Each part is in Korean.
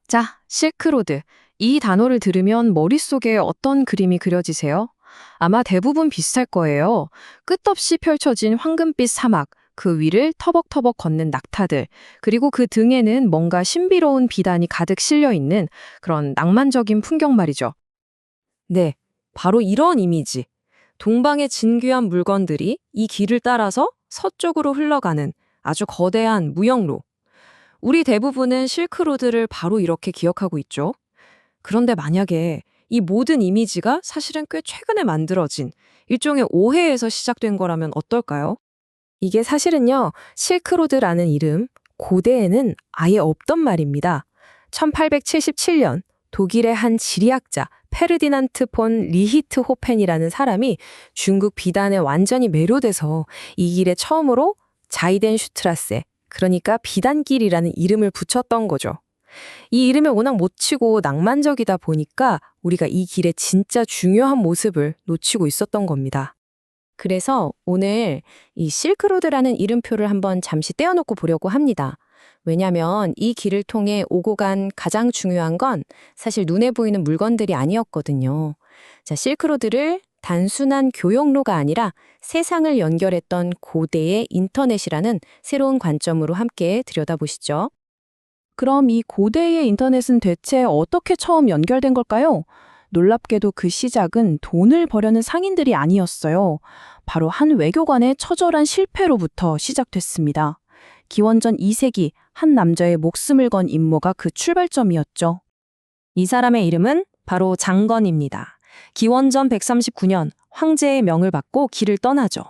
자, 실크로드. 이 단어를 들으면 머릿속에 어떤 그림이 그려지세요? 아마 대부분 비슷할 거예요. 끝없이 펼쳐진 황금빛 사막, 그 위를 터벅터벅 걷는 낙타들, 그리고 그 등에는 뭔가 신비로운 비단이 가득 실려 있는 그런 낭만적인 풍경 말이죠. 네, 바로 이런 이미지. 동방의 진귀한 물건들이 이 길을 따라서 서쪽으로 흘러가는 아주 거대한 무역로. 우리 대부분은 실크로드를 바로 이렇게 기억하고 있죠. 그런데 만약에 이 모든 이미지가 사실은 꽤 최근에 만들어진 일종의 오해에서 시작된 거라면 어떨까요? 이게 사실은요, 실크로드라는 이름, 고대에는 아예 없던 말입니다. 1877년 독일의 한 지리학자 페르디난트 폰 리히트호펜이라는 사람이 중국 비단에 완전히 매료돼서 이 길에 처음으로 자이덴 슈트라세, 그러니까 비단길이라는 이름을 붙였던 거죠. 이 이름에 워낙 못치고 낭만적이다 보니까 우리가 이 길의 진짜 중요한 모습을 놓치고 있었던 겁니다. 그래서 오늘 이 실크로드라는 이름표를 한번 잠시 떼어놓고 보려고 합니다. 왜냐하면 이 길을 통해 오고 간 가장 중요한 건 사실 눈에 보이는 물건들이 아니었거든요. 자, 실크로드를 단순한 교역로가 아니라 세상을 연결했던 고대의 인터넷이라는 새로운 관점으로 함께 들여다보시죠. 그럼 이 고대의 인터넷은 대체 어떻게 처음 연결된 걸까요? 놀랍게도 그 시작은 돈을 벌려는 상인들이 아니었어요. 바로 한 외교관의 처절한 실패로부터 시작됐습니다. 기원전 2세기 한 남자의 목숨을 건 임무가 그 출발점이었죠. 이 사람의 이름은 바로 장건입니다. 기원전 139년 황제의 명을 받고 길을 떠나죠.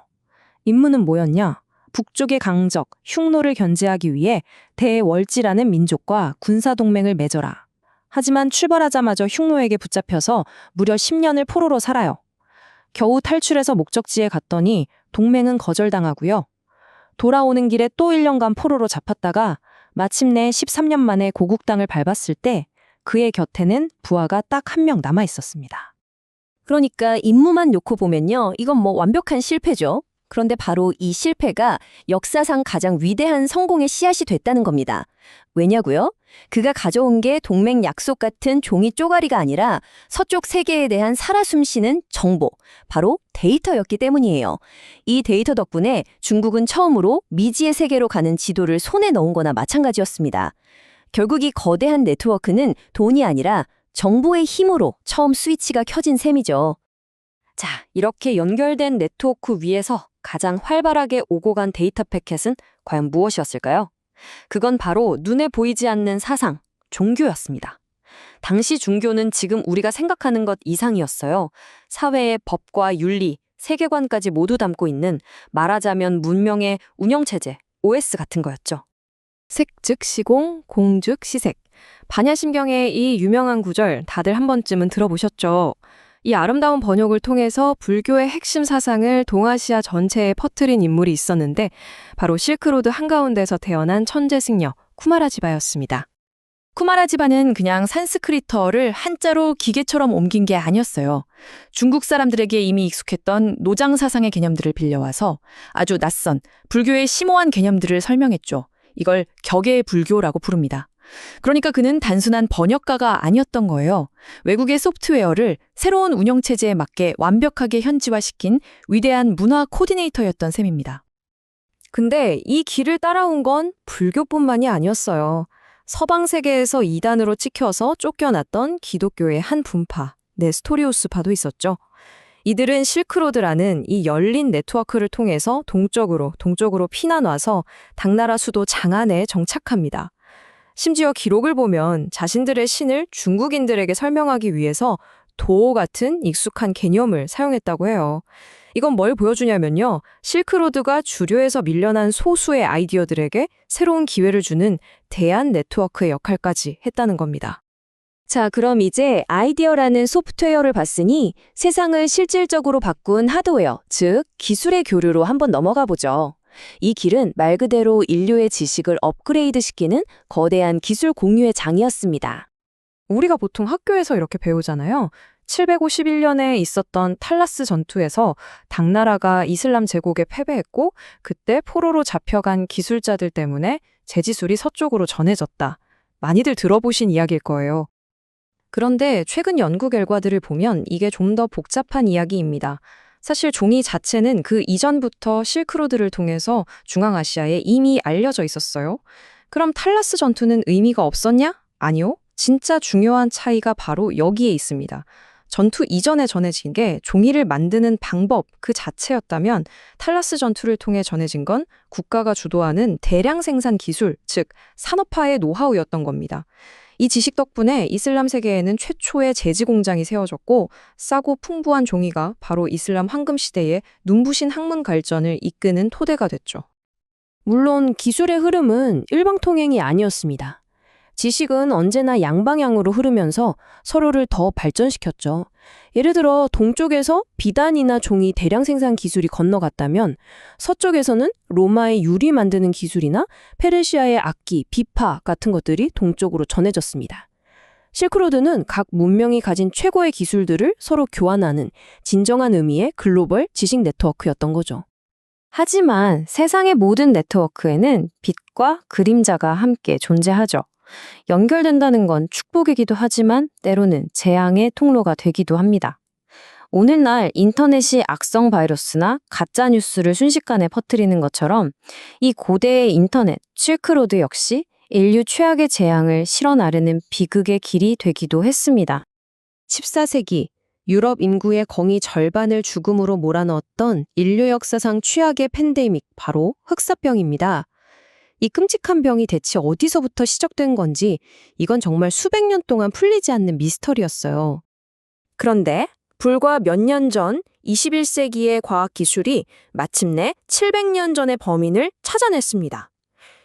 임무는 뭐였냐? 북쪽의 강적, 흉노를 견제하기 위해 대월지라는 민족과 군사동맹을 맺어라. 하지만 출발하자마자 흉노에게 붙잡혀서 무려 10년을 포로로 살아요. 겨우 탈출해서 목적지에 갔더니 동맹은 거절당하고요. 돌아오는 길에 또 1년간 포로로 잡혔다가 마침내 13년 만에 고국 땅을 밟았을 때 그의 곁에는 부하가 딱 한 명 남아 있었습니다. 그러니까 임무만 놓고 보면요. 이건 뭐 완벽한 실패죠. 그런데 바로 이 실패가 역사상 가장 위대한 성공의 씨앗이 됐다는 겁니다. 왜냐고요? 그가 가져온 게 동맹 약속 같은 종이 쪼가리가 아니라 서쪽 세계에 대한 살아 숨쉬는 정보, 바로 데이터였기 때문이에요. 이 데이터 덕분에 중국은 처음으로 미지의 세계로 가는 지도를 손에 넣은 거나 마찬가지였습니다. 결국 이 거대한 네트워크는 돈이 아니라 정보의 힘으로 처음 스위치가 켜진 셈이죠. 자, 이렇게 연결된 네트워크 위에서 가장 활발하게 오고 간 데이터 패켓은 과연 무엇이었을까요? 그건 바로 눈에 보이지 않는 사상, 종교였습니다. 당시 종교는 지금 우리가 생각하는 것 이상이었어요. 사회의 법과 윤리, 세계관까지 모두 담고 있는 말하자면 문명의 운영체제, OS 같은 거였죠. 색 즉 시공, 공 즉 시색. 반야심경의 이 유명한 구절 다들 한 번쯤은 들어보셨죠? 이 아름다운 번역을 통해서 불교의 핵심 사상을 동아시아 전체에 퍼뜨린 인물이 있었는데 바로 실크로드 한가운데서 태어난 천재승려 쿠마라지바였습니다. 쿠마라지바는 그냥 산스크리트어를 한자로 기계처럼 옮긴 게 아니었어요. 중국 사람들에게 이미 익숙했던 노장 사상의 개념들을 빌려와서 아주 낯선 불교의 심오한 개념들을 설명했죠. 이걸 격의 불교라고 부릅니다. 그러니까 그는 단순한 번역가가 아니었던 거예요. 외국의 소프트웨어를 새로운 운영체제에 맞게 완벽하게 현지화시킨 위대한 문화 코디네이터였던 셈입니다. 근데 이 길을 따라온 건 불교뿐만이 아니었어요. 서방 세계에서 이단으로 찍혀서 쫓겨났던 기독교의 한 분파, 네스토리우스파도 있었죠. 이들은 실크로드라는 이 열린 네트워크를 통해서 동쪽으로 피난와서 당나라 수도 장안에 정착합니다. 심지어 기록을 보면 자신들의 신을 중국인들에게 설명하기 위해서 도 같은 익숙한 개념을 사용했다고 해요. 이건 뭘 보여주냐면요. 실크로드가 주류에서 밀려난 소수의 아이디어들에게 새로운 기회를 주는 대안 네트워크의 역할까지 했다는 겁니다. 자, 그럼 이제 아이디어라는 소프트웨어를 봤으니 세상을 실질적으로 바꾼 하드웨어, 즉 기술의 교류로 한번 넘어가 보죠. 이 길은 말 그대로 인류의 지식을 업그레이드시키는 거대한 기술 공유의 장이었습니다. 우리가 보통 학교에서 이렇게 배우잖아요. 751년에 있었던 탈라스 전투에서 당나라가 이슬람 제국에 패배했고 그때 포로로 잡혀간 기술자들 때문에 제지술이 서쪽으로 전해졌다. 많이들 들어보신 이야기일 거예요. 그런데 최근 연구 결과들을 보면 이게 좀 더 복잡한 이야기입니다. 사실 종이 자체는 그 이전부터 실크로드를 통해서 중앙아시아에 이미 알려져 있었어요. 그럼 탈라스 전투는 의미가 없었냐? 아니요. 진짜 중요한 차이가 바로 여기에 있습니다. 전투 이전에 전해진 게 종이를 만드는 방법 그 자체였다면 탈라스 전투를 통해 전해진 건 국가가 주도하는 대량 생산 기술, 즉 산업화의 노하우였던 겁니다. 이 지식 덕분에 이슬람 세계에는 최초의 제지 공장이 세워졌고 싸고 풍부한 종이가 바로 이슬람 황금 시대의 눈부신 학문 발전을 이끄는 토대가 됐죠. 물론 기술의 흐름은 일방통행이 아니었습니다. 지식은 언제나 양방향으로 흐르면서 서로를 더 발전시켰죠. 예를 들어 동쪽에서 비단이나 종이 대량 생산 기술이 건너갔다면 서쪽에서는 로마의 유리 만드는 기술이나 페르시아의 악기, 비파 같은 것들이 동쪽으로 전해졌습니다. 실크로드는 각 문명이 가진 최고의 기술들을 서로 교환하는 진정한 의미의 글로벌 지식 네트워크였던 거죠. 하지만 세상의 모든 네트워크에는 빛과 그림자가 함께 존재하죠. 연결된다는 건 축복이기도 하지만 때로는 재앙의 통로가 되기도 합니다. 오늘날 인터넷이 악성 바이러스나 가짜 뉴스를 순식간에 퍼뜨리는 것처럼 이 고대의 인터넷, 실크로드 역시 인류 최악의 재앙을 실어 나르는 비극의 길이 되기도 했습니다. 14세기 유럽 인구의 거의 절반을 죽음으로 몰아넣었던 인류 역사상 최악의 팬데믹, 바로 흑사병입니다. 이 끔찍한 병이 대체 어디서부터 시작된 건지 이건 정말 수백 년 동안 풀리지 않는 미스터리였어요. 그런데 불과 몇 년 전 21세기의 과학기술이 마침내 700년 전의 범인을 찾아냈습니다.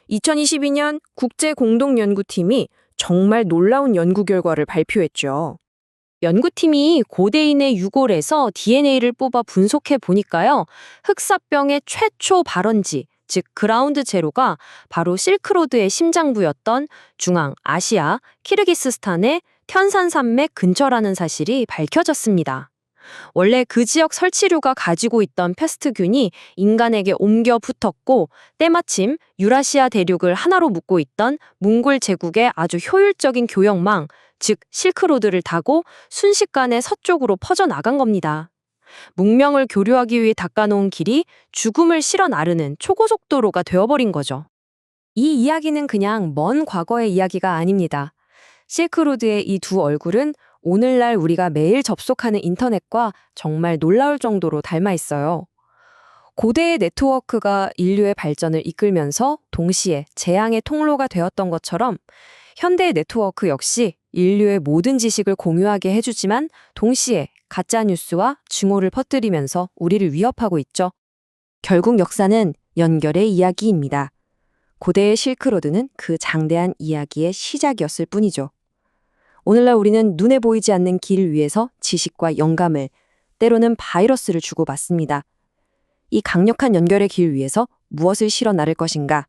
2022년 국제공동연구팀이 정말 놀라운 연구 결과를 발표했죠. 연구팀이 고대인의 유골에서 DNA를 뽑아 분석해 보니까요. 흑사병의 최초 발원지, 즉 그라운드 제로가 바로 실크로드의 심장부였던 중앙 아시아 키르기스스탄의 텐산산맥 근처라는 사실이 밝혀졌습니다. 원래 그 지역 설치류가 가지고 있던 패스트균이 인간에게 옮겨 붙었고 때마침 유라시아 대륙을 하나로 묶고 있던 몽골 제국의 아주 효율적인 교역망, 즉 실크로드를 타고 순식간에 서쪽으로 퍼져나간 겁니다. 문명을 교류하기 위해 닦아놓은 길이 죽음을 실어 나르는 초고속도로가 되어버린 거죠. 이 이야기는 그냥 먼 과거의 이야기가 아닙니다. 실크로드의 이 두 얼굴은 오늘날 우리가 매일 접속하는 인터넷과 정말 놀라울 정도로 닮아 있어요. 고대의 네트워크가 인류의 발전을 이끌면서 동시에 재앙의 통로가 되었던 것처럼 현대의 네트워크 역시 인류의 모든 지식을 공유하게 해주지만 동시에 가짜뉴스와 증오를 퍼뜨리면서 우리를 위협하고 있죠. 결국 역사는 연결의 이야기입니다. 고대의 실크로드는 그 장대한 이야기의 시작이었을 뿐이죠. 오늘날 우리는 눈에 보이지 않는 길을 위해서 지식과 영감을, 때로는 바이러스를 주고받습니다. 이 강력한 연결의 길 위해서 무엇을 실어 나를 것인가?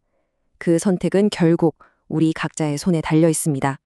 그 선택은 결국 우리 각자의 손에 달려 있습니다.